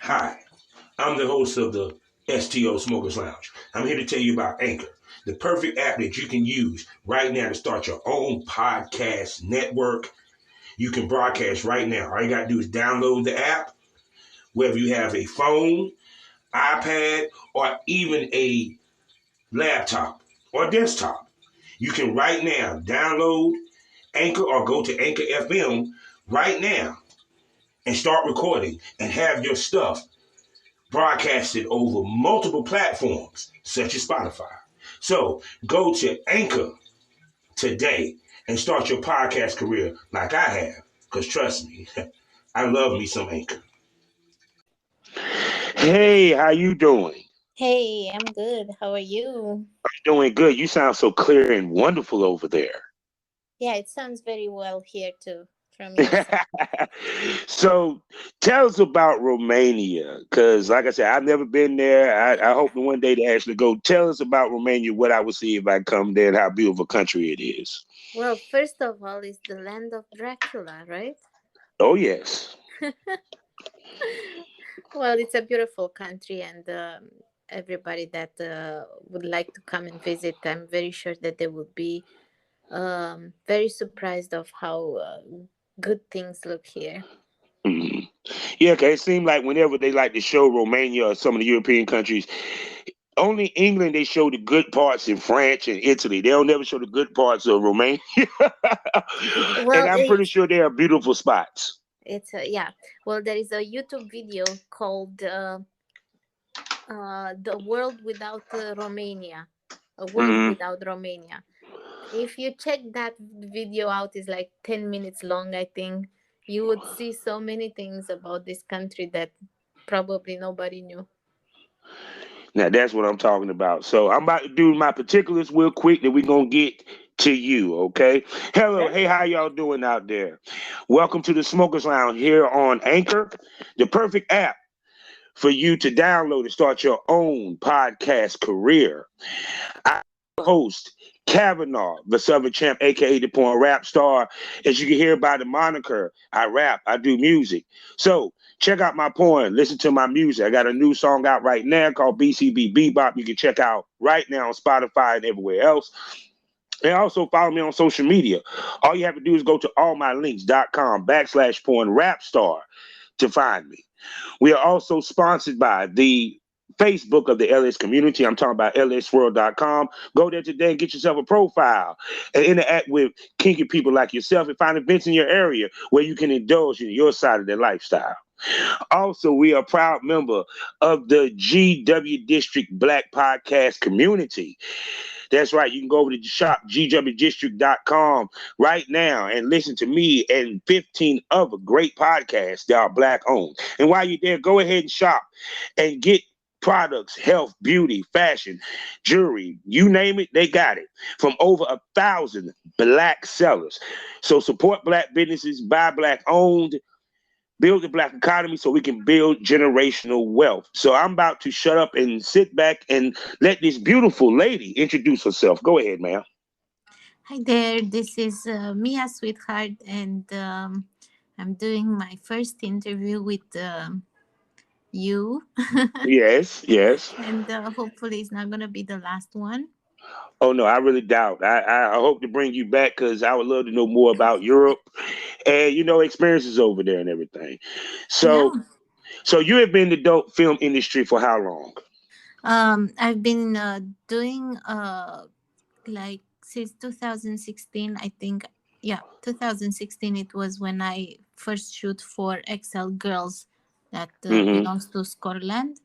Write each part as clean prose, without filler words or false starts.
Hi, I'm the host of the STO Smokers Lounge. I'm here to tell you about Anchor, the perfect app that you can use right now to start your own podcast network. You can broadcast right now. All you got to do is download the app, whether you have a phone, iPad, or even a laptop or desktop. You can right now download Anchor or go to Anchor FM right now and start recording and have your stuff broadcasted over multiple platforms such as Spotify. So go to Anchor today and start your podcast career like I have. Because trust me, I love me some Anchor. Hey, how you doing? Hey, I'm good. How are you? I'm doing good. You sound so clear and wonderful over there. Yeah, it sounds very well here too, from your side. So tell us about Romania, because like I said, I've never been there. I hope one day to actually go. Tell us about Romania, what I would see if I come there, and how beautiful a country it is. Well, first of all, it's the land of Dracula, right? Oh, yes. Well, it's a beautiful country, and everybody that would like to come and visit, I'm very sure that they would be very surprised of how good things look here. Mhm. Yeah, because it seems like whenever they like to show Romania or some of the European countries, only England they show the good parts in France and Italy. They'll never show the good parts of Romania. And Well, I'm pretty sure they are beautiful spots. yeah. Well, there is a YouTube video called "The World Without Romania," a world Hmm. without Romania. If you check that video out, it's like 10 minutes long. I think you would see so many things about this country that probably nobody knew. Now that's what I'm talking about. So I'm about to do my particulars real quick that we're gonna get to you, okay? Hello, Sure. hey, how y'all doing out there? Welcome to the Smokers Lounge here on Anchor, the perfect app for you to download and start your own podcast career. I host Kavanaugh, the Southern Champ, aka the porn rap star. As you can hear by the moniker, I rap, I do music. So check out my porn, listen to my music. I got a new song out right now called BCB Bebop. You can check out right now on Spotify and everywhere else. And also follow me on social media. All you have to do is go to allmylinks.com/porn rap star to find me. We are also sponsored by the Facebook of the LS community. I'm talking about lsworld.com. Go there today and get yourself a profile and interact with kinky people like yourself and find events in your area where you can indulge in your side of their lifestyle. Also, we are a proud member of the GW District Black Podcast community. That's right. You can go over to shop gwdistrict.com right now and listen to me and 15 other great podcasts that are black owned. And while you're there, go ahead and shop and get products, health, beauty, fashion, jewelry, you name it, they got it from over 1,000 black sellers. So support black businesses, buy black owned, build the black economy so we can build generational wealth. So I'm about to shut up and sit back and let this beautiful lady introduce herself. Go ahead, ma'am. Hi there, this is Mia Sweetheart, and I'm doing my first interview with you, Yes, yes. and hopefully it's not gonna be the last one. Oh no, I really doubt. I hope to bring you back because I would love to know more about Europe and experiences over there and everything. Yeah. So you have been in the dope film industry for how long? I've been doing like since 2016, I think. Yeah, 2016 it was when I first shoot for XL Girls that Mm-hmm. belongs to Scotland.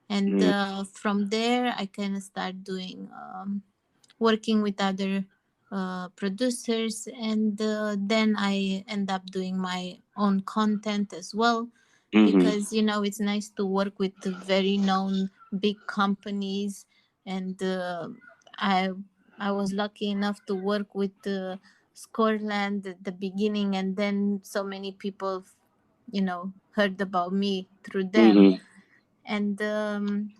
And Mm-hmm. from there I kind of start doing working with other producers, and then I end up doing my own content as well, Mm-hmm. because it's nice to work with the very known big companies. And i I was lucky enough to work with Scotland at the beginning, and then so many people heard about me through them. Mm-hmm. And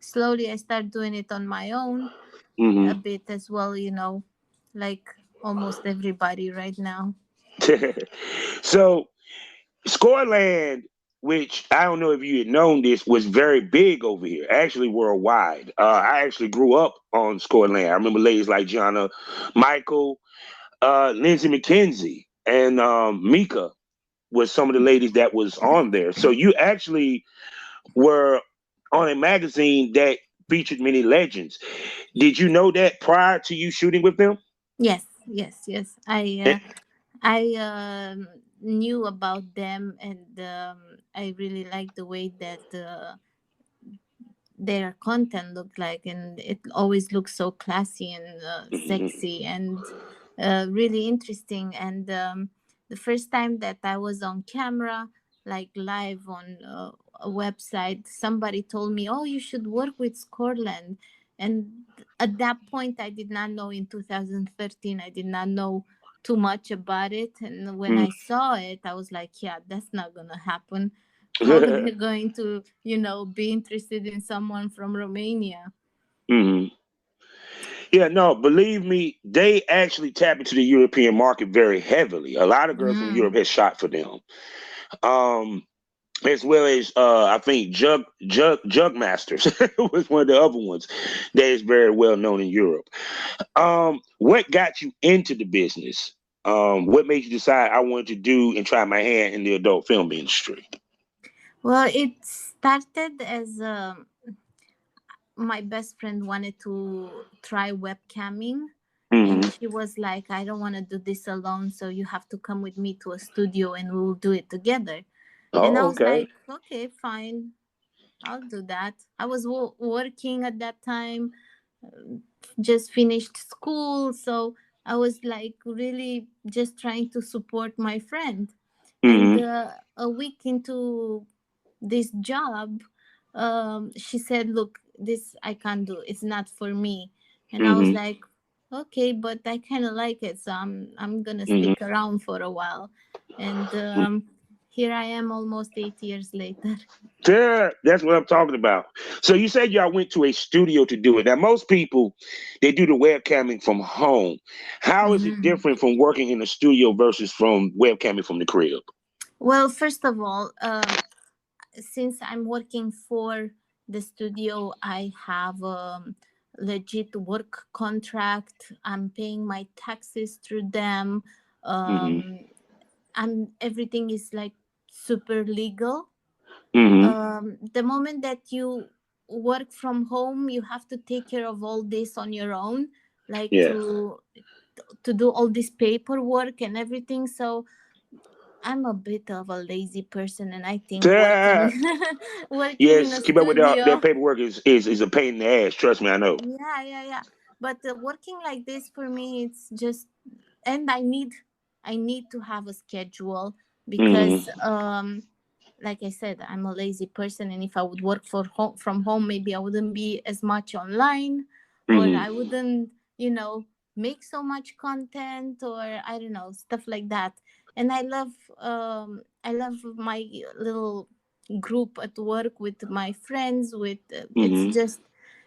slowly I start doing it on my own a Mm-hmm. bit as well, like almost everybody right now. So Scoreland which I don't know if you had known this, was very big over here, actually worldwide. I actually grew up on Scoreland. I remember ladies like Gianna Michael, Lindsay McKenzie, and Mika was some of the ladies that was on there. So you actually were on a magazine that featured many legends. Did you know that prior to you shooting with them? Yes, yes, yes. Eh, I knew about them, and I really like the way that their content looked like, and it always looks so classy and mhm, sexy and really interesting. And the first time that I was on camera, like live on a website, somebody told me, oh, you should work with Scoreland. And at that point I did not know, in 2013 I did not know too much about it. And when mhm. I saw it, I was like, yeah, that's not gonna happen. How they're going to, be interested in someone from Romania. Mhm. Yeah, no, believe me, they actually tap into the European market very heavily. A lot of girls from Europe Mm. has shot for them. Um, as well as I think Jug Masters was one of the other ones that is very well known in Europe. What got you into the business? What made you decide I wanted to do and try my hand in the adult film industry? Well, it started as my best friend wanted to try webcamming, and Hmm. she was like, I don't want to do this alone, so you have to come with me to a studio and we'll do it together. And I Oh, was okay. like, okay, fine, I'll do that. I was working at that time, just finished school, so I was like really just trying to support my friend. And Hmm. a week into this job, she said, look, this I can't do, it's not for me. And I was Hmm. like, okay, but I kind of like it, so I'm gonna Hmm. stick around for a while. And here I am almost 8 years later. Yeah, that's what I'm talking about. So you said y'all went to a studio to do it. Now, most people they do the webcamming from home. How is it Mhm. different from working in a studio versus from webcamming from the crib? Well, first of all, since I'm working for the studio, I have legit work contract. I'm paying my taxes through them. Hmm. Um, everything is like super legal. Hmm. The moment that you work from home, you have to take care of all this on your own, like Yeah. to do all this paperwork and everything. So I'm a bit of a lazy person, and I think Yeah. working working in a Yes, keep up with that studio, paperwork is a pain in the ass. Trust me, I know. yeah, yeah, yeah. But working like this for me, it's just, and I need to have a schedule, because Hmm. like I said, I'm a lazy person, and if I would work from home, maybe I wouldn't be as much online, or Hmm. I wouldn't, make so much content, or I don't know, stuff like that. And I love my little group at work with my friends. With it's Hmm. just,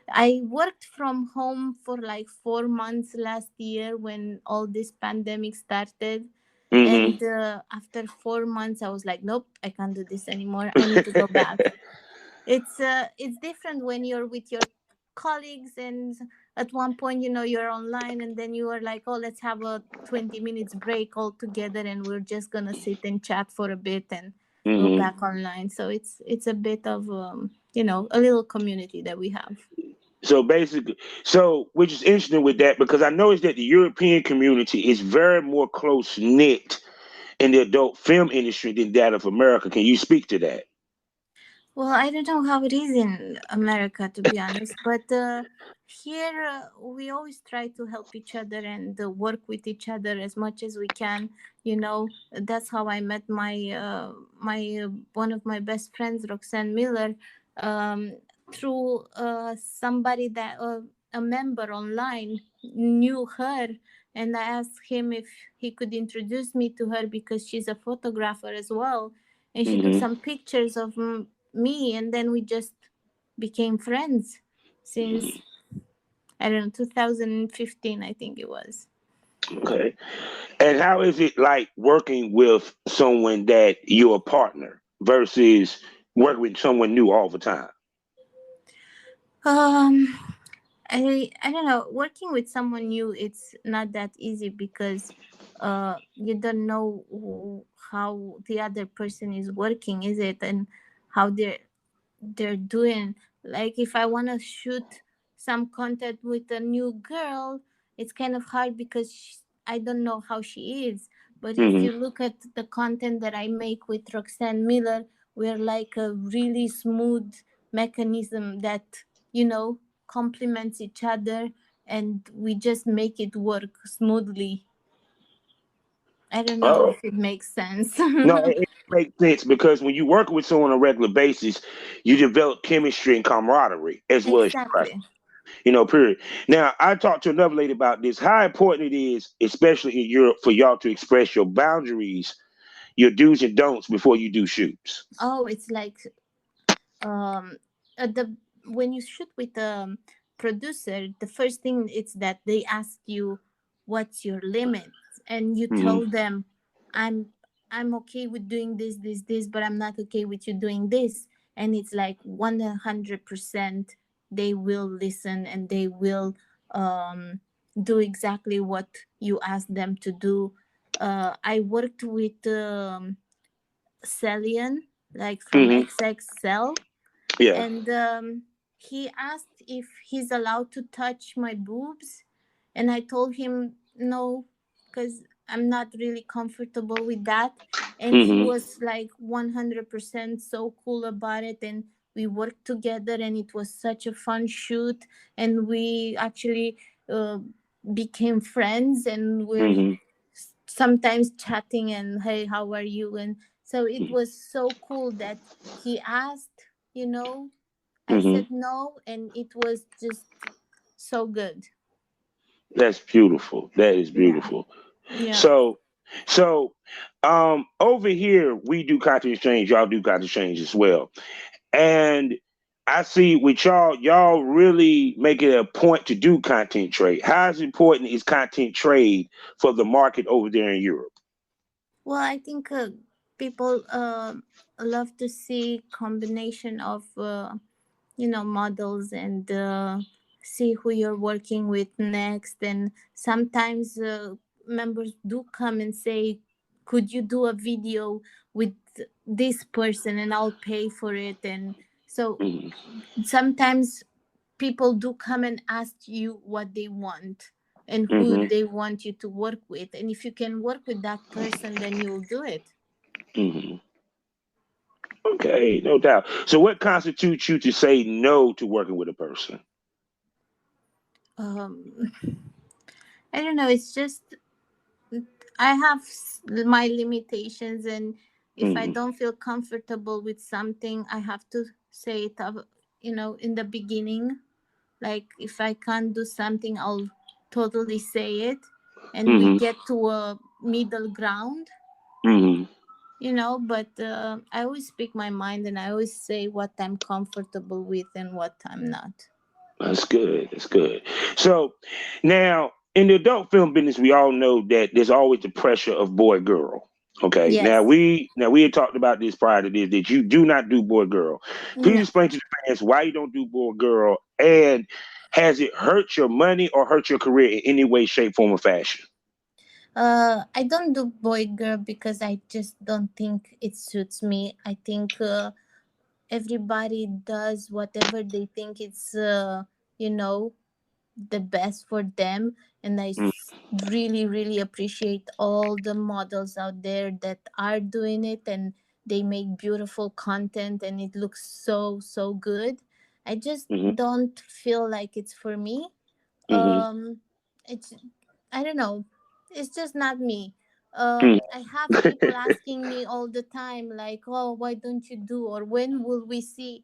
I worked from home for like 4 months last year when all this pandemic started. Hmm. And after 4 months, I was like, nope, I can't do this anymore. I need to go back. It's different when you're with your colleagues, and at one point, you're online, and then you are like, oh, let's have a 20 minutes break all together, and we're just gonna sit and chat for a bit and go Hmm. back online. So it's a bit of a little community that we have. So basically, so which is interesting with that because I noticed that the European community is very more close knit in the adult film industry than that of America. Can you speak to that? Well, I don't know how it is in America, to be honest, but here we always try to help each other and work with each other as much as we can. That's how I met my one of my best friends, Roxanne Miller, um, through somebody that a member online knew her, and I asked him if he could introduce me to her because she's a photographer as well, and she took Hmm. some pictures of me, and then we just became friends since, I don't know, 2015, I think it was. Okay. And how is it like working with someone that you're a partner? versus working with someone new all the time? Um, I don't know. Working with someone new, it's not that easy because you don't know how the other person is working, is it, and how they're doing. Like if I want to shoot some content with a new girl, it's kind of hard because I don't know how she is. But if Mm-hmm. you look at the content that I make with Roxanne Miller, we're like a really smooth mechanism that, complements each other, and we just make it work smoothly. I don't know Oh, if it makes sense. no, it makes sense because when you work with someone on a regular basis, you develop chemistry and camaraderie as well as trust. Exactly. Period. Now, I talked to another lady about this, how important it is, especially in Europe, for y'all to express your boundaries, your do's and don'ts before you do shoots. Oh, it's like um the when you shoot with a producer, the first thing is that they ask you what's your limits, and you Mm-hmm. tell them, i'm I'm okay with doing this, but I'm not okay with you doing this. And it's like 100% they will listen, and they will um do exactly what you ask them to do. I worked with Celian, like from Mm-hmm. XXL, Yeah. and he asked if he's allowed to touch my boobs, and I told him no, because I'm not really comfortable with that. And he Mm-hmm. was like 100% so cool about it, and we worked together, and it was such a fun shoot. And we actually uh, became friends, and we're Mm-hmm. sometimes chatting, and hey, how are you? And so it was so cool that he asked, I Mm-hmm. said no, and it was just so good. That's beautiful. That is Yeah. beautiful. Yeah. So, so over here we do content exchange. Y'all do content exchange as well. And I see with y'all really make it a point to do content trade. How important is content trade for the market over there in Europe? Well, I think people love to see combination of models, and see who you're working with next. And sometimes members do come and say, could you do a video with this person, and I'll pay for it. And so Mm-hmm. sometimes people do come and ask you what they want and who Mm-hmm. they want you to work with, and if you can work with that person, then you'll do it. Mm-hmm. Okay, no doubt. So, what constitutes you to say no to working with a person? um I don't know, it's just I have my limitations, and if I Mm-hmm. don't feel comfortable with something, I have to say it up, in the beginning. Like if I can't do something, I'll totally say it, and we Mm-hmm. get to a middle ground. Mm-hmm. But I always speak my mind, and I always say what I'm comfortable with and what I'm not. That's good. That's good. So now in the adult film business, we all know that there's always the pressure of boy girl. Okay. Now Yes. we had talked about this prior to this that you do not do boy girl. Please No. explain to the fans why you don't do boy girl, and has it hurt your money or hurt your career in any way, shape, form, or fashion? I don't do boy girl because I just don't think it suits me. I think everybody does whatever they think it's you know the best for them. And really really appreciate all the models out there that are doing it, and they make beautiful content, and it looks so so good. I just Mm-hmm. don't feel like it's for me. Mm-hmm. It's I don't know, it's just not me. Mm-hmm. I have people asking me all the time, like, oh, why don't you do, or when will we see?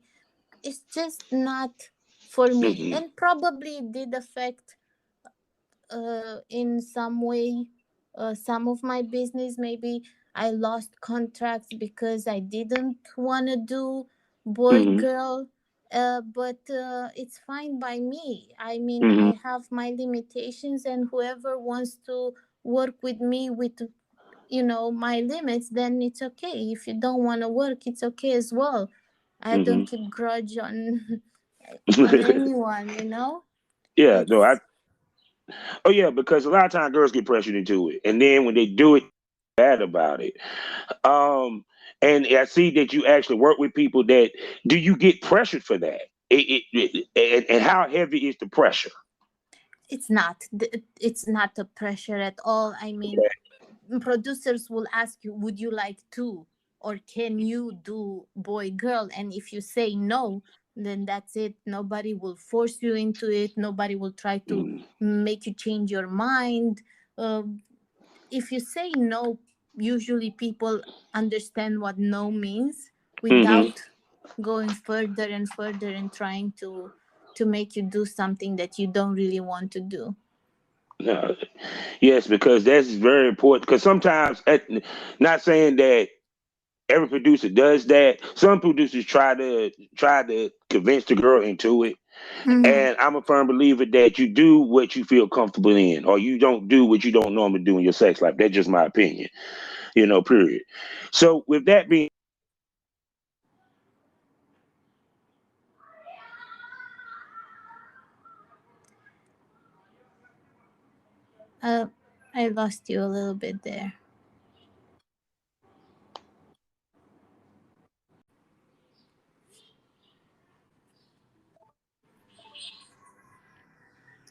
It's just not for me, Mm-hmm. and probably it did affect in some way some of my business. Maybe I lost contracts because I didn't want to do boy Mm-hmm. girl. But it's fine by me. I mean, Mm-hmm. I have my limitations, and whoever wants to work with me with my limits, then it's okay. If you don't want to work, it's okay as well. I don't Mm-hmm. keep grudge on on anyone. Yeah, no, It's oh yeah, because a lot of times girls get pressured into it, and then when they do it, bad about it. Um, and I see that you actually work with people that do you get pressured for that? And how heavy is the pressure? it's not a pressure at all. I mean, producers will ask you, would you like to, or can you do boy girl? And if you say no, then that's it. Nobody will force you into it. Nobody will try to Mm-hmm. make you change your mind. uh, if you say no, usually people understand what no means Mm-hmm. without going further and further and trying to make you do something that you don't really want to do. No, yes, because that's very important. Because sometimes, not saying that every producer does that. Some producers try to convince the girl into it. Mhm. And I'm a firm believer that you do what you feel comfortable in, or you don't do what you don't normally do in your sex life. That's just my opinion, period. So, with that being, uh, I lost you a little bit there.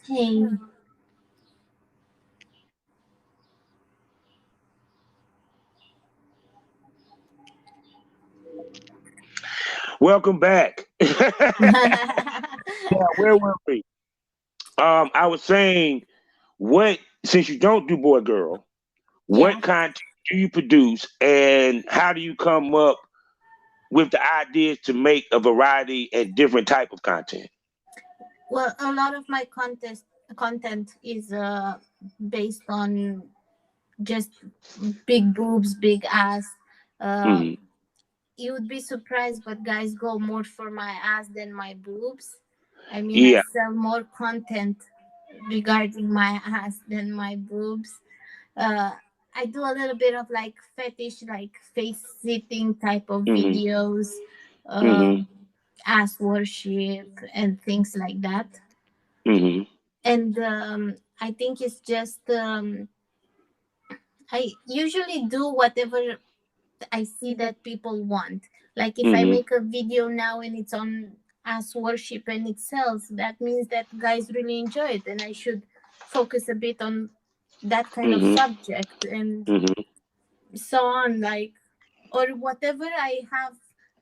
Hey. welcome back. Where were we? I was saying, what since you don't do boy girl, Yeah. what content do you produce, and how do you come up with the ideas to make a variety and different type of content? Well, a lot of my content is based on just big boobs, big ass. Uh, Hmm. you would be surprised, but guys go more for my ass than my boobs. I mean, I Yeah. sell more content regarding my ass than my boobs. Uh, I do a little bit of like fetish, like face sitting type of Hmm. videos, uh, Hmm. ass worship, and things like that. Hmm. And I think it's just I usually do whatever I see that people want. Like if I Hmm. make a video now and it's on ass worship and it sells, that means that guys really enjoy it, and I should focus a bit on that kind of Hmm. subject and Hmm. so on. Like, or whatever, I have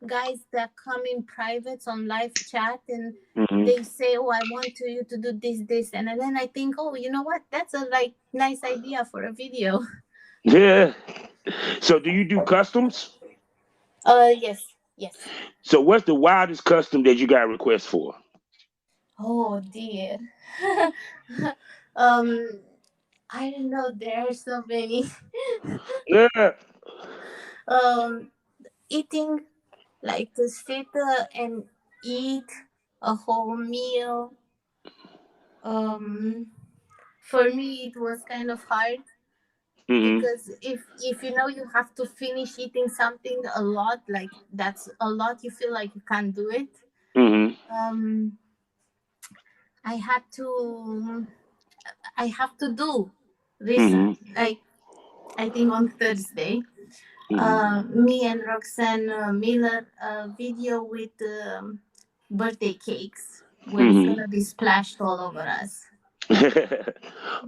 guys that come in privates on live chat and Hmm. they say, oh, I want you to do this, and then I think, oh, you know what, that's a like nice idea for a video. Yeah. So, do you do customs? Yes, yes. So, what's the wildest custom that you got requests for? Oh dear. um, I don't know. There are so many. Yeah. um, Eating, like to sit and eat a whole meal. Um, for me, it was kind of hard Hmm. because if you have to finish eating something a lot, like that's a lot. You feel like you can't do it. Hmm. Um, I had to. I have to do this. Hmm. Like I think on Thursday, Hmm. me and Roxanne Miller video with birthday cakes where it's Hmm. gonna be splashed all over us.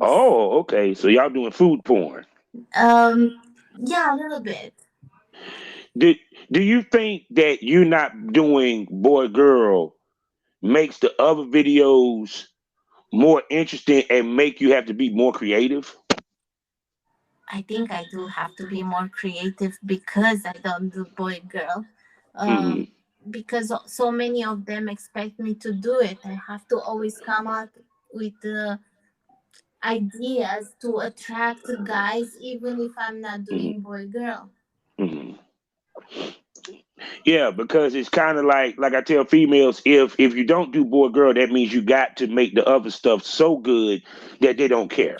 Oh, okay. So y'all doing food porn? Um, yeah, a little bit. Do Do you think that you not doing boy girl makes the other videos more interesting and make you have to be more creative? I think I do have to be more creative because I don't do boy girl. Hmm. Because so many of them expect me to do it. I have to always come up with ideas to attract guys, even if I'm not Hmm. doing boy girl. Hmm. Yeah, because it's kind of like I tell females, if you don't do boy girl, that means you got to make the other stuff so good that they don't care.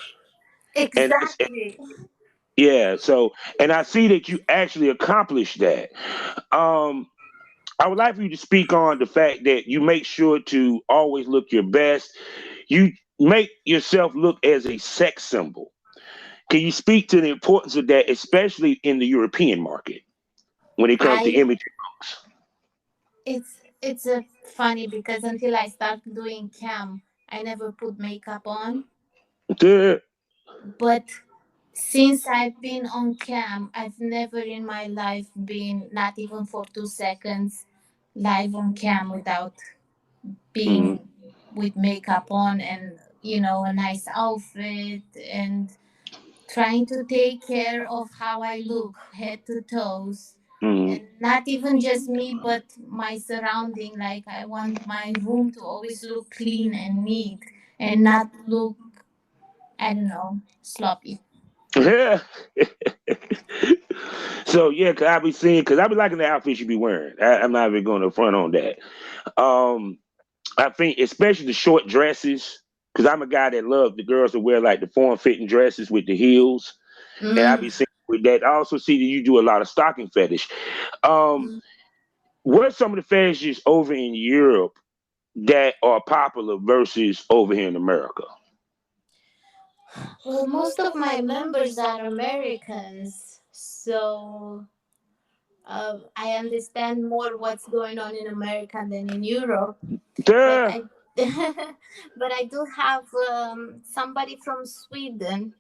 And that's Exactly. Yeah. So, and I see that you actually accomplished that. Um, I would like for you to speak on the fact that you make sure to always look your best. You make yourself look as a sex symbol. Can you speak to the importance of that, especially in the European market when it comes to I image? it's funny because until I started doing cam, I never put makeup on. Good. But since I've been on cam, I've never in my life been not even for 2 seconds live on cam without Mm-hmm. being with makeup on and a nice outfit and trying to take care of how I look head to toes. Mm-hmm. And not even just me, but my surrounding. Like, I want my room to always look clean and neat and not look, I don't know, sloppy. Yeah. So yeah, cause I be seeing, cause I be liking the outfits you be wearing. I'm not even going to front on that. Um, I think especially the short dresses, cause I'm a guy that loves the girls that wear like the form fitting dresses with the heels, and I be Mm. seeing with that. I also see that you do a lot of stocking fetish. Um, what are some of the fetishes over in Europe that are popular versus over here in America? Well, most of my members are Americans, so I understand more what's going on in America than in Europe. But Duh. I, but I do have somebody from Sweden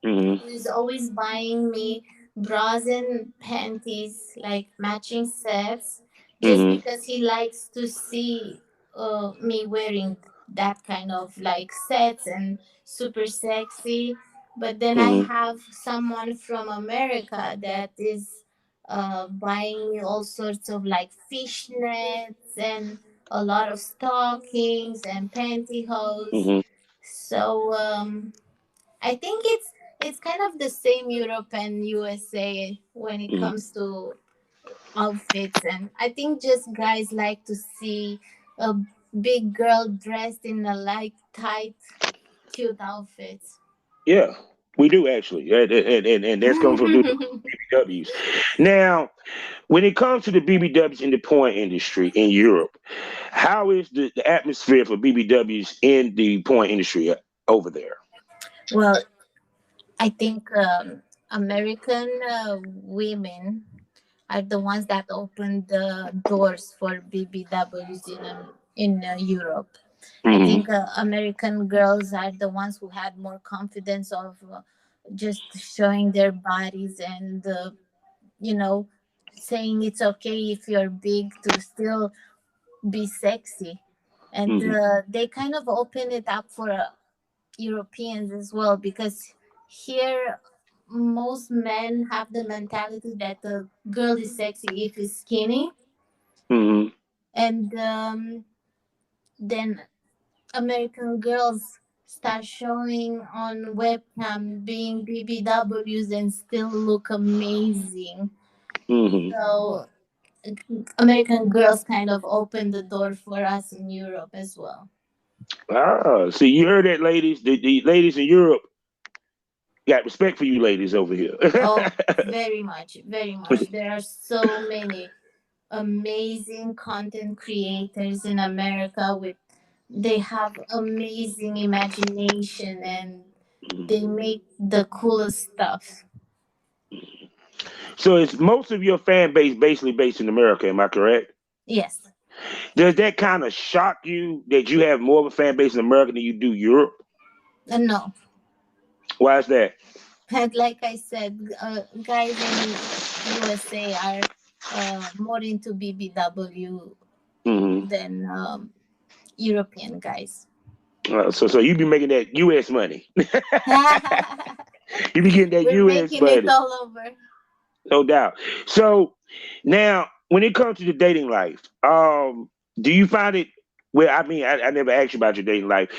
Mm-hmm. who is always buying me bras and panties, like matching sets, just Mm-hmm. because he likes to see me wearing that kind of like sets and super sexy. But then I Mm-hmm. have someone from America that is buying me all sorts of like fishnets and a lot of stockings and pantyhose. Mm-hmm. So I think it's kind of the same Europe and USA when it Mm-hmm. comes to outfits, and I think just guys like to see a big girl dressed in a like tight, cute outfits. Yeah, we do actually, and that's coming from doing BBWs. Now, when it comes to the BBWs in the porn industry in Europe, how is the atmosphere for BBWs in the porn industry over there? Well, I think American women are the ones that opened the doors for BBWs in Europe. I Hmm. think American girls are the ones who had more confidence of just showing their bodies and saying it's okay if you're big to still be sexy. And Hmm. they kind of open it up for Europeans as well, because here most men have the mentality that the girl is sexy if he's skinny, Hmm. and then American girls start showing on webcam being BBWs and still look amazing. Hmm. So American girls kind of opened the door for us in Europe as well. Ah, see, you heard that, ladies. The ladies in Europe got respect for you, ladies over here. Oh, very much, very much. There are so many amazing content creators in America with they have amazing imagination and they make the coolest stuff. So, it's most of your fan base basically based in America. Am I correct? Yes. Does that kind of shock you that you have more of a fan base in America than you do Europe? No. Why is that? And like I said, guys in USA are more into BBW Hmm. than European guys. So you be making that U.S. money. You be getting that We're U.S. making it money, all over. no doubt. So now, when it comes to the dating life, do you find it? Well, I mean, I never asked you about your dating life.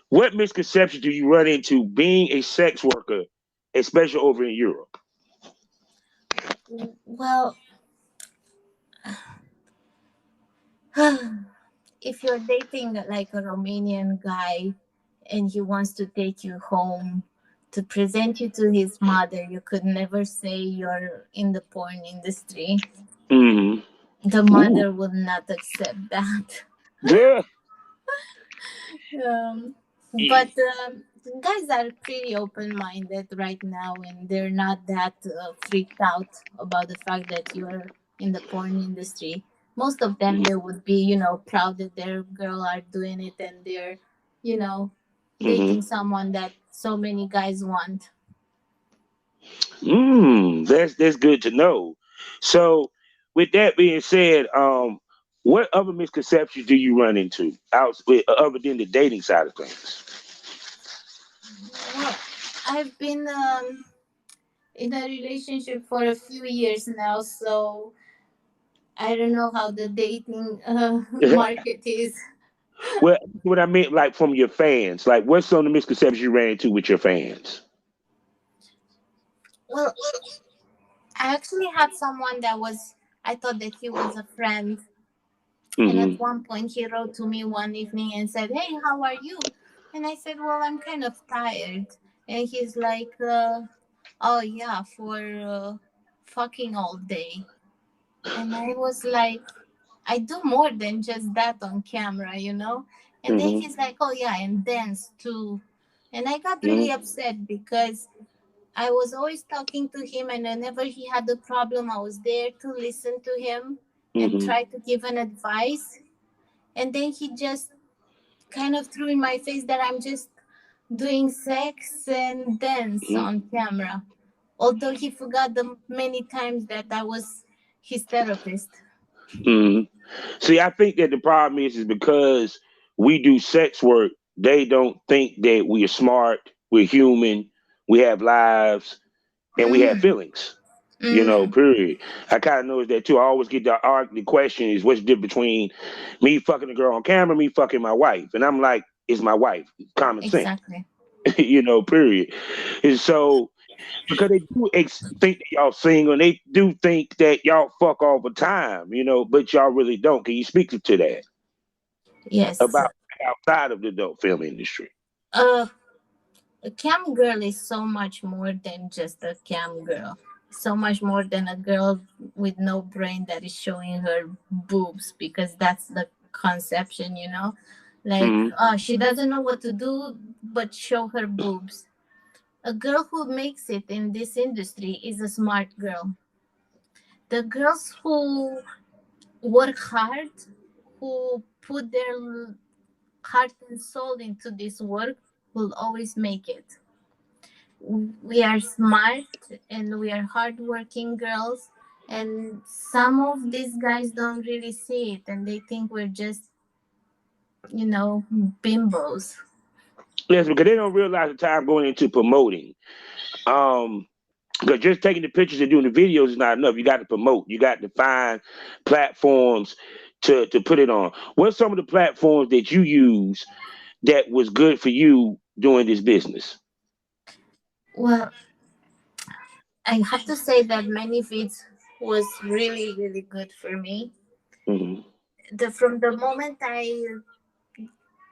What misconceptions do you run into being a sex worker, especially over in Europe? Well, if you're dating like a Romanian guy and he wants to take you home to present you to his mother. You could never say you're in the porn industry. Mm-hmm. The Ooh. mother would not accept that. Yeah. um, but guys are pretty open-minded right now, and they're not that freaked out about the fact that you're in the porn industry. Most of them, they would be, proud that their girl are doing it, and they're, you know, dating Mm-hmm. someone that so many guys want. That's good to know. So, with that being said, what other misconceptions do you run into other than the dating side of things? Well, I've been in a relationship for a few years now, so I don't know how the dating market is. Well, what I meant, like from your fans, like what's some of the misconceptions you ran into with your fans? Well, I actually had someone that was, I thought that he was a friend. And at Mm-hmm. one point, he wrote to me one evening and said, "Hey, how are you?" And I said, "Well, I'm kind of tired." And he's like, "Oh, yeah, for fucking all day." And I was like, "I do more than just that on camera. And then Mm-hmm. he's like, "Oh, yeah, and dance too." And I got really upset because I was always talking to him, and whenever he had a problem, I was there to listen to him and Mm-hmm. try to give an advice. And then he just kind of threw in my face that I'm just doing sex and dance Mm-hmm. on camera. Although he forgot the many times that I was his therapist. Mm-hmm. See, I think that the problem is because we do sex work, they don't think that we are smart, we're human, we have lives, and we have Mm-hmm. feelings. Mm-hmm. Period. I kind of notice that too. I always get the question is what's the difference between me fucking a girl on camera, me fucking my wife, and I'm like, it's my wife. Common sense. Exactly. Period. And so because they do think that y'all single, and they do think that y'all fuck all the time, but y'all really don't. Can you speak to that Yes. about outside of the adult film industry? Uh, a cam girl is so much more than just a cam girl. So much more than a girl with no brain that is showing her boobs, because that's the conception. Like, Mm-hmm. she doesn't know what to do but show her boobs. A girl who makes it in this industry is a smart girl. The girls who work hard, who put their heart and soul into this work, will always make it. We are smart and we are hardworking girls, and some of these guys don't really see it, and they think we're just, you know, bimbos. Yes, because they don't realize the time going into promoting. Um, Because just taking the pictures and doing the videos is not enough. You got to promote. You got to find platforms to put it on. What's some of the platforms that you use that was good for you doing this business? Well, I have to say that many feeds was really, really good for me. Hmm. From the moment I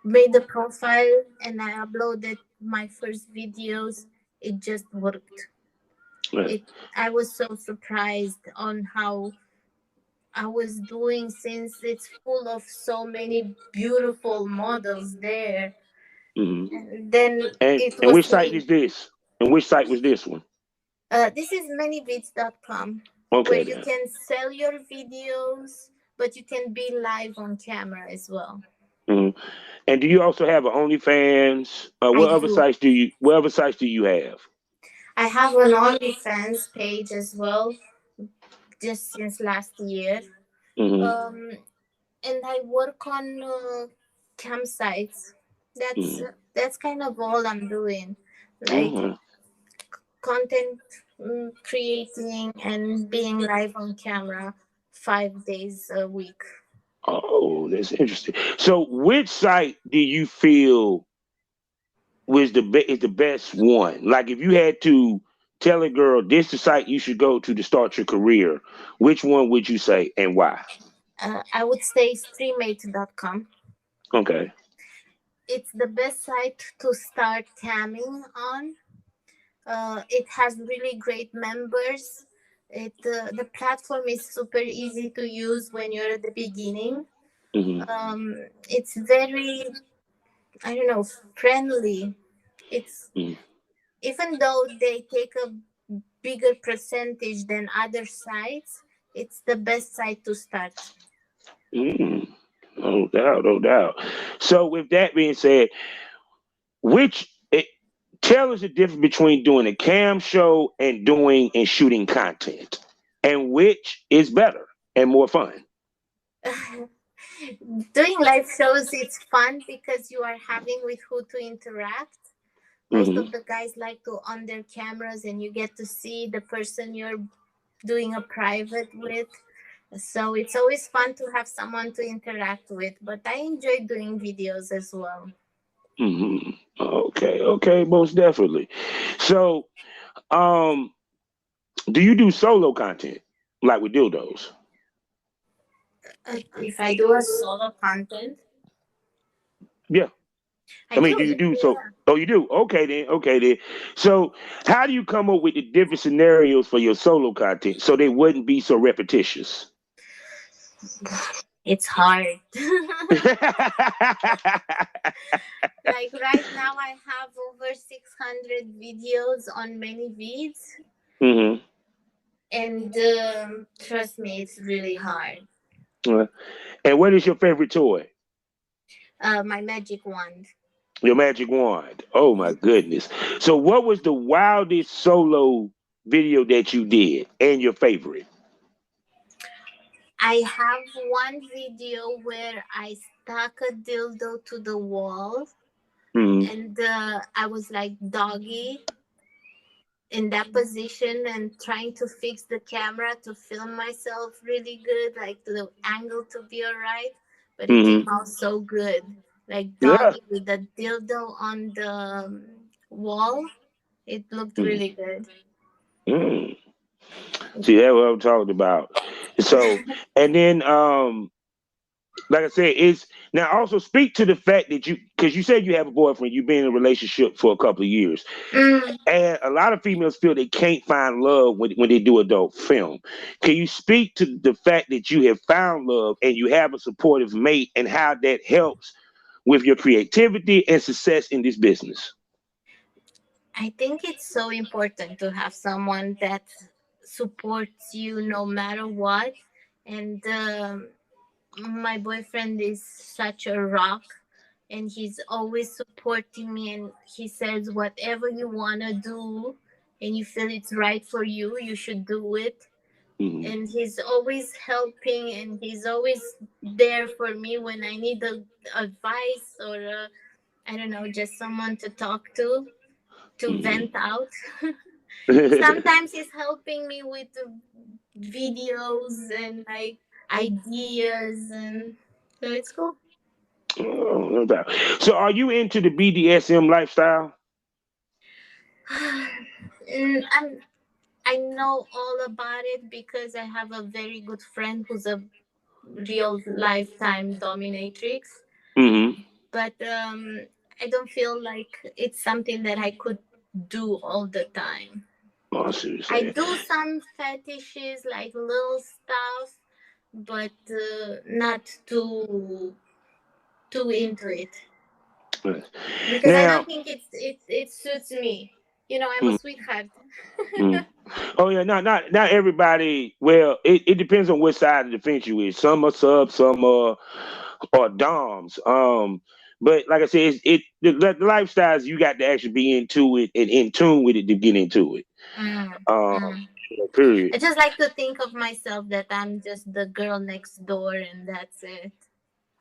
made the profile and I uploaded my first videos, it just worked. Right. It I was so surprised on how I was doing, since it's full of so many beautiful models there. Hmm. And then it And which was site me. is this? And which site was this one? This is manyvids.com, where Okay you then. can sell your videos, but you can be live on camera as well. Hmm. And do you also have an OnlyFans? I do. What other sites do you have? I have an OnlyFans page as well, just since last year. Hmm. Um, and I work on campsites. That's Hmm. that's kind of all I'm doing, like Hmm. content creating and being live on camera 5 days a week. Oh, that's interesting. So, which site do you feel is the best one? Like if you had to tell a girl this is the site you should go to start your career, which one would you say and why? I would say streamate.com. Okay. It's the best site to start camming on. It has really great members. The platform is super easy to use when you're at the beginning. Mm-hmm. It's very, I don't know, friendly. It's, even though they take a bigger percentage than other sites, it's the best site to start. Mm-hmm. No doubt, no doubt. So, with that being said, which it, tell us the difference between doing a cam show and doing and shooting content, and which is better and more fun. Doing live shows, it's fun because you are having with who to interact. Most Mm-hmm. of the guys like to on their cameras and you get to see the person you're doing a private with. So it's always fun to have someone to interact with, but I enjoy doing videos as well. Mm-hmm. Okay, okay, most definitely. So, um, do you do solo content like with dildos? If I do a solo content, Yeah. I I mean, do. do you Yeah, do so? yeah. Oh, you do. Okay then. Okay then. So, how do you come up with the different scenarios for your solo content so they wouldn't be so repetitious? It's hard. Like right now, I have over 600 videos on many vids, hmm and trust me, it's really hard. And what is your favorite toy? My magic wand. Your magic wand. Oh my goodness. So, what was the wildest solo video that you did and your favorite? I have one video where I stuck a dildo to the wall, hmm and I was like doggy in that position and trying to fix the camera to film myself really good, like the angle to be all right. But it came hmm out so good, like Yeah. doggy with the dildo on the wall. It looked Mm. really good. Mm. See, that's what I'm talking about. So, and then, like I said, it's now also speak to the fact that because you said you have a boyfriend, you've been in a relationship for a couple of years, Mm, and a lot of females feel they can't find love when they do adult film. Can you speak to the fact that you have found love and you have a supportive mate and how that helps with your creativity and success in this business? I think it's so important to have someone that supports you no matter what. And my boyfriend is such a rock, and he's always supporting me. And he says, whatever you want to do and you feel it's right for you, you should do it. Mhm. And he's always helping, and he's always there for me when I need advice or, I don't know, just someone to talk to Mhm. vent out. Sometimes he's helping me with the videos and like ideas, and so it's cool. Oh, no doubt. So, are you into the BDSM lifestyle? And I know all about it because I have a very good friend who's a real lifetime dominatrix, hmm but I don't feel like it's something that I could do all the time. Oh, I see what you're I saying. do some fetishes, like little stuff, but not too into it because I Now, don't think it suits me. You know, I'm a sweetheart. mm. Oh yeah, not everybody. Well, it depends on which side of the fence you is. Some are subs, some are doms. But like I said, the lifestyles you got to actually be into it and in tune with it to get into it. Mm, Um, mm. period. I just like to think of myself that I'm just the girl next door and that's it.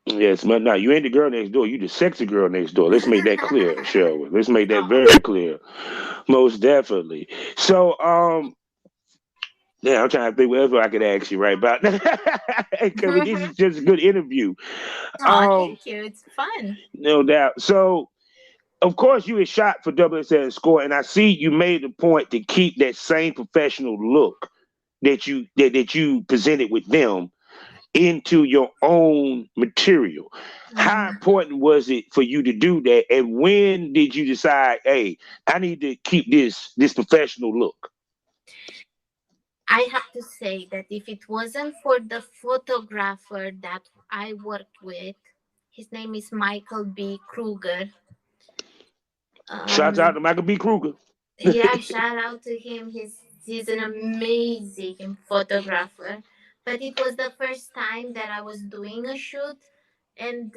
Yes, but now you ain't the girl next door. You the sexy girl next door. Let's make that clear, shall we? Let's make that Oh. very clear. Most definitely. So, yeah, I'm trying to think whatever I could ask you right about because this is just a good interview. Oh, Um, thank you. It's fun. no doubt. So, of course, you had shot for WSL Score, and I see you made a point to keep that same professional look that you presented with them into your own material. How important was it for you to do that? And when did you decide, hey, I need to keep this professional look? I have to say that if it wasn't for the photographer that I worked with, his name is Michael B. Kruger. Shouts out Um, to Michael B. Kruger. yeah, shout out to him. He's an amazing photographer. But it was the first time that I was doing a shoot, and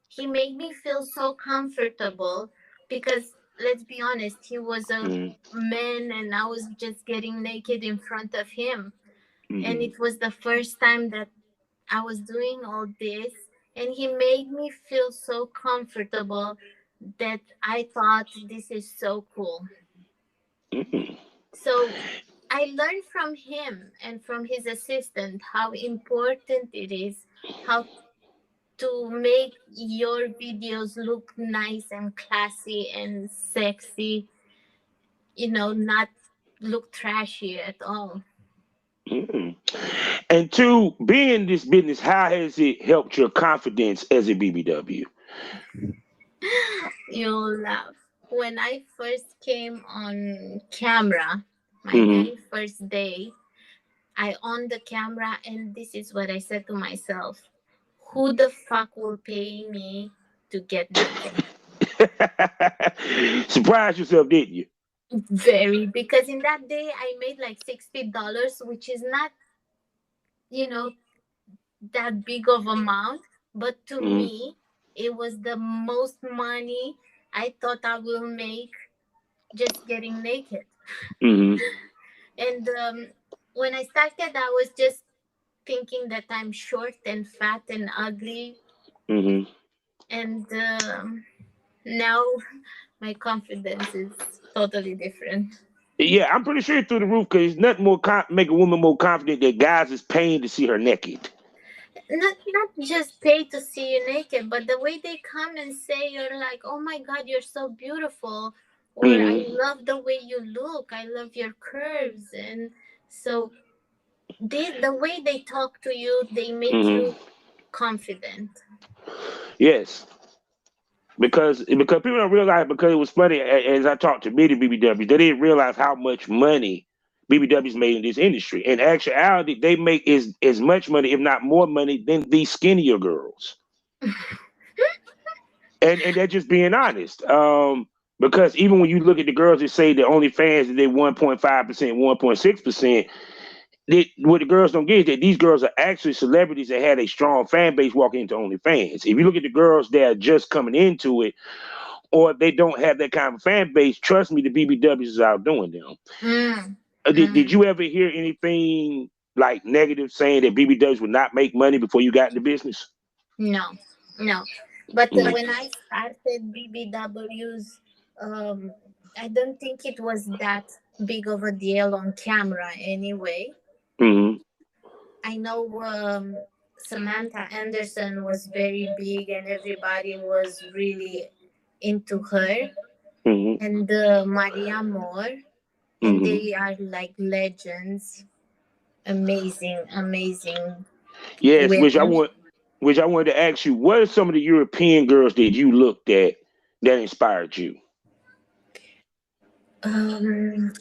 he made me feel so comfortable because let's be honest, he was a Mm-hmm. man, and I was just getting naked in front of him, and Mm-hmm. it was the first time that I was doing all this, and he made me feel so comfortable that I thought this is so cool. Mm-hmm. So I learned from him and from his assistant how important it is how to make your videos look nice and classy and sexy, not look trashy at all. Mm-hmm. And two, being in this business, how has it helped your confidence as a BBW? You'll laugh. When I first came on camera, my Mm-hmm. very first day, I on the camera and this is what I said to myself. Who the fuck will pay me to get naked? Surprised yourself, didn't you? Very, because in that day I made like $60, which is not, you know, that big of amount, but to Mm-hmm. me, it was the most money I thought I will make just getting naked. Mm-hmm. And when I started, I was just thinking that I'm short and fat and ugly. Mm-hmm. And now my confidence is totally different. Yeah, I'm pretty sure it's through the roof because nothing more make a woman more confident that guys is paying to see her naked. Not just pay to see you naked, but the way they come and say you're like, oh my god, you're so beautiful, or I Mm-hmm. love the way you look, I love your curves, and so the way they talk to you, they make Mm-hmm. you confident. Yes, because people don't realize because it was funny as I talked to many BBWs, they didn't realize how much money BBWs made in this industry. In actuality, they make as much money, if not more money, than these skinnier girls. And they're just being honest. Because even when you look at the girls that say the OnlyFans they 1.5%, 1.6%, what the girls don't get is that these girls are actually celebrities that had a strong fan base walking into OnlyFans. If you look at the girls that are just coming into it, or they don't have that kind of fan base, trust me, the BBWs is outdoing them. Mm, Did mm. you ever hear anything like negative saying that BBWs would not make money before you got in the business? No, no. But Mm-hmm. when I started BBWs, I don't think it was that big of a deal on camera anyway. Mm-hmm. I know Samantha Anderson was very big and everybody was really into her, Mm-hmm. and Maria Moore, and Mm-hmm. they are like legends, amazing, amazing Yes, women. which I wanted to ask you, what are some of the European girls that you looked at that inspired you?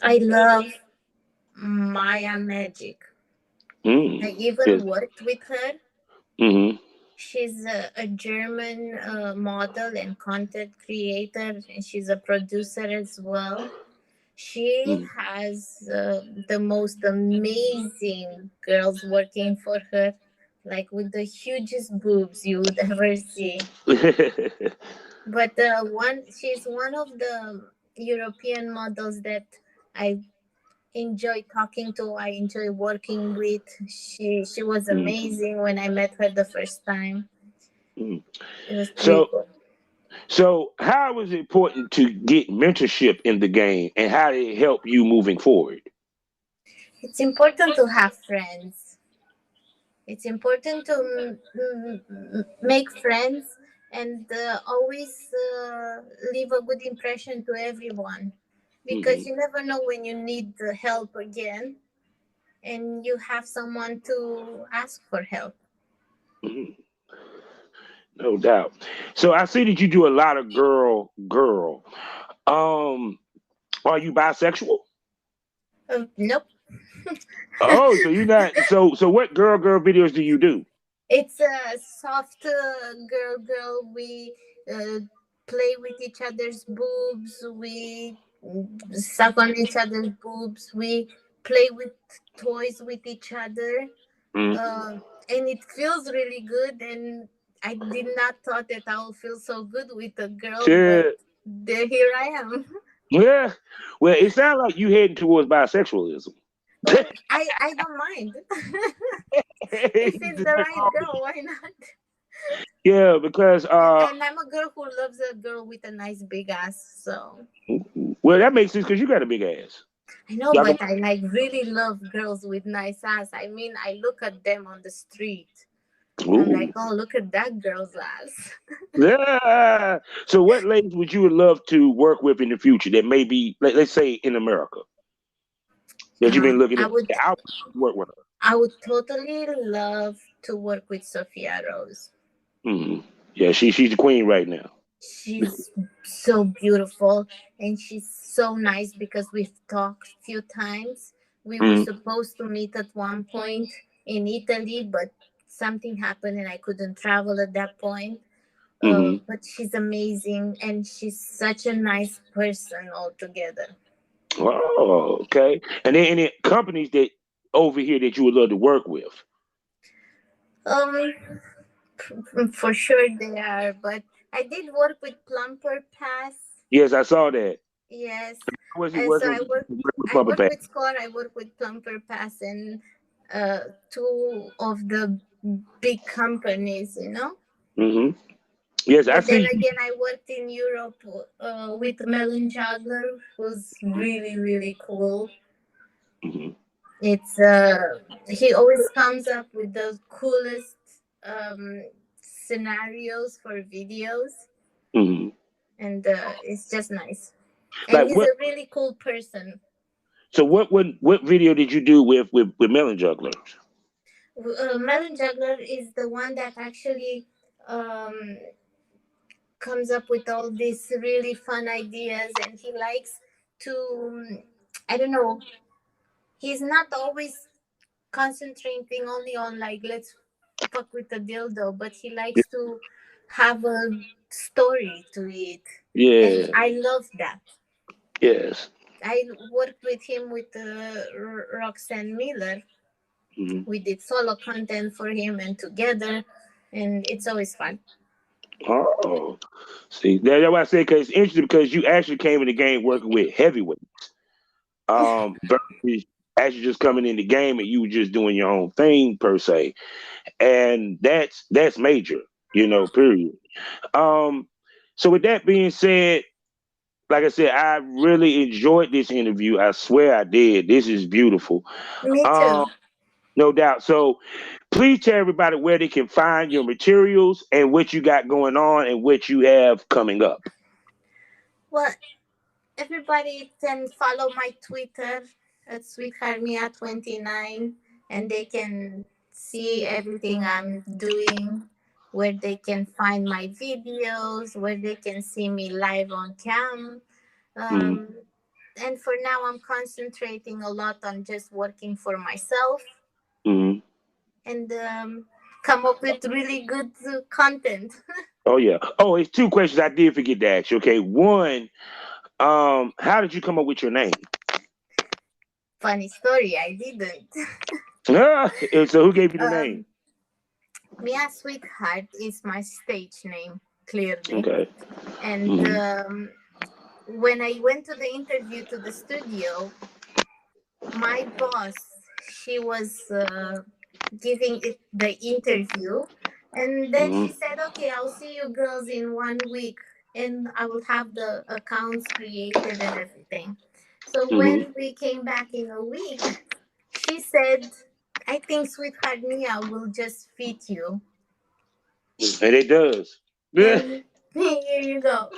I love Maya Magic. I Mm. even Yes. worked with her. Mm-hmm. She's a German model and content creator, and she's a producer as well. She has the most amazing girls working for her, like with the hugest boobs you would ever see. Mm-hmm. But she's one of the European models that I enjoy talking to. I enjoy working with. She was amazing when I met her the first time. Mm. It was pretty So cool. so how was it important to get mentorship in the game and how did it help you moving forward? It's important to have friends. It's important to make friends and always leave a good impression to everyone, because Mm-hmm. you never know when you need the help again. and you have someone to ask for help. Mhm. No doubt. So I see that you do a lot of girl. Um, are you bisexual? Nope. Oh, so you're not. So what girl videos do you do? It's a soft girl. We uh, play with each other's boobs. We suck on each other's boobs. We play with toys with each other. Mm. And it feels really good. And I did not thought that I will feel so good with a girl, Yeah. but here I am. Yeah. Well, it sounds like you heading towards bisexualism. Well, I don't mind. If it's the right girl, why not? Yeah, because And I'm a girl who loves a girl with a nice big ass. So well, that makes sense because you got a big ass. I know, Y'all can, but I like really love girls with nice ass. I mean, I look at them on the street. I'm ooh. like, oh, look at that girl's ass. Yeah. So, what ladies would you love to work with in the future that may be, let's say, in America that you've been looking I at? would, I would work with her. I would totally love to work with Sophia Rose. Hmm. Yeah, she's the queen right now. She's so beautiful and she's so nice because we've talked a few times. We were Hmm. supposed to meet at one point in Italy, but something happened and I couldn't travel at that point. Hmm. But she's amazing and she's such a nice person altogether. Oh, okay. And then any companies that over here that you would love to work with? Um, for sure they are, but I did work with Plumper Pass. Yes, I saw that. Yes. Was he So working with I Bubba work Pack? with Score, I work with Plumper Pass and two of the big companies, you know. Hmm. Yes, I But then see. again, I worked in Europe with Melon Juggler, who's really really cool. Hmm. It's he always comes up with the coolest scenarios for videos, Hmm. and it's just nice. And Like he's what? a really cool person. So what video did you do with Melon Jugglers? Melon Juggler is the one that actually um, comes up with all these really fun ideas, and he likes to. I don't know. He's not always concentrating only on like let's fuck with the dildo, but he likes to have a story to it, and Yeah. I love that. Yes. I worked with him with Roxanne Miller. Hmm. We did solo content for him and together, and it's always fun. Oh, see, that's why I say because it's interesting because you actually came in the game working with heavyweight, versus actually just coming in the game and you were just doing your own thing per se, and that's major, period. Um, so with that being said, like I said, I really enjoyed this interview. I swear I did. This is beautiful. Me Um, too. no doubt. So please tell everybody where they can find your materials and what you got going on and what you have coming up. Well, everybody can follow my Twitter at sweetheartmia29, and they can see everything I'm doing, where they can find my videos, where they can see me live on cam. Mm-hmm. Um, and for now, I'm concentrating a lot on just working for myself Mm-hmm. and come up with really good content. Oh yeah. Oh, it's two questions I did forget to ask you. Okay, one, how did you come up with your name? Funny story, I didn't. And so who gave you the name? um, Mia Sweetheart is my stage name, clearly. Okay. And Mm-hmm. when I went to the interview to the studio, my boss, she was giving it the interview. And then Mm-hmm. she said, okay, I'll see you girls in 1 week and I will have the accounts created and everything. So Mm-hmm. when we came back in a week, she said, I think Sweetheart Mia will just fit you. And it does. Yeah. And here you go.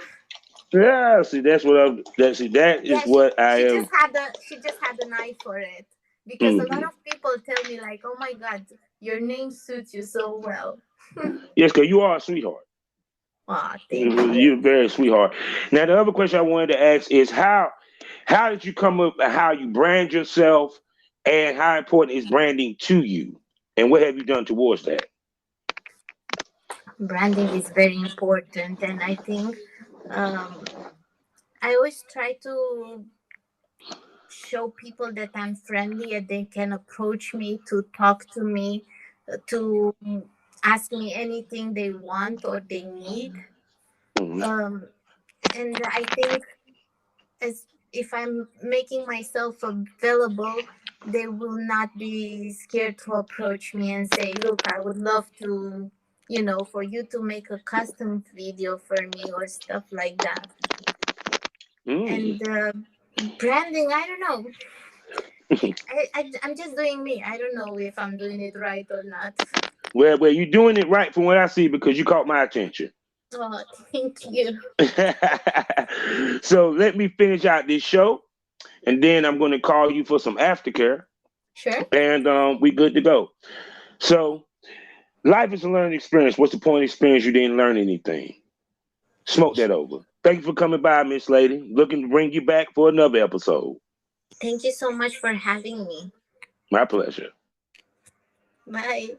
Yeah. See, that's what that is Yeah, what I she am. just had an eye for it because a lot Mm-hmm. of people people tell me like, "Oh my God, your name suits you so well." Yes, because you are a sweetheart. Ah, thank you. You're very sweetheart. Now, the other question I wanted to ask is how did you come up and how you brand yourself, and how important is branding to you, and what have you done towards that? Branding is very important, and I think um, I always try to show people that I'm friendly and they can approach me to talk to me, to ask me anything they want or they need. Mhm. Um, and I think as if I'm making myself available, they will not be scared to approach me and say, "Look, I would love to, for you to make a custom video for me or stuff like that." Mm. And branding, I don't know. I'm just doing me. I don't know if I'm doing it right or not. Well, you're doing it right from what I see because you caught my attention. Oh, thank you. So let me finish out this show, and then I'm going to call you for some aftercare, Sure. and we good to go. So life is a learning experience. What's the point of experience? You didn't learn anything. Smoke that over. Thank you for coming by, Miss Lady. Looking to bring you back for another episode. Thank you so much for having me. My pleasure. Bye.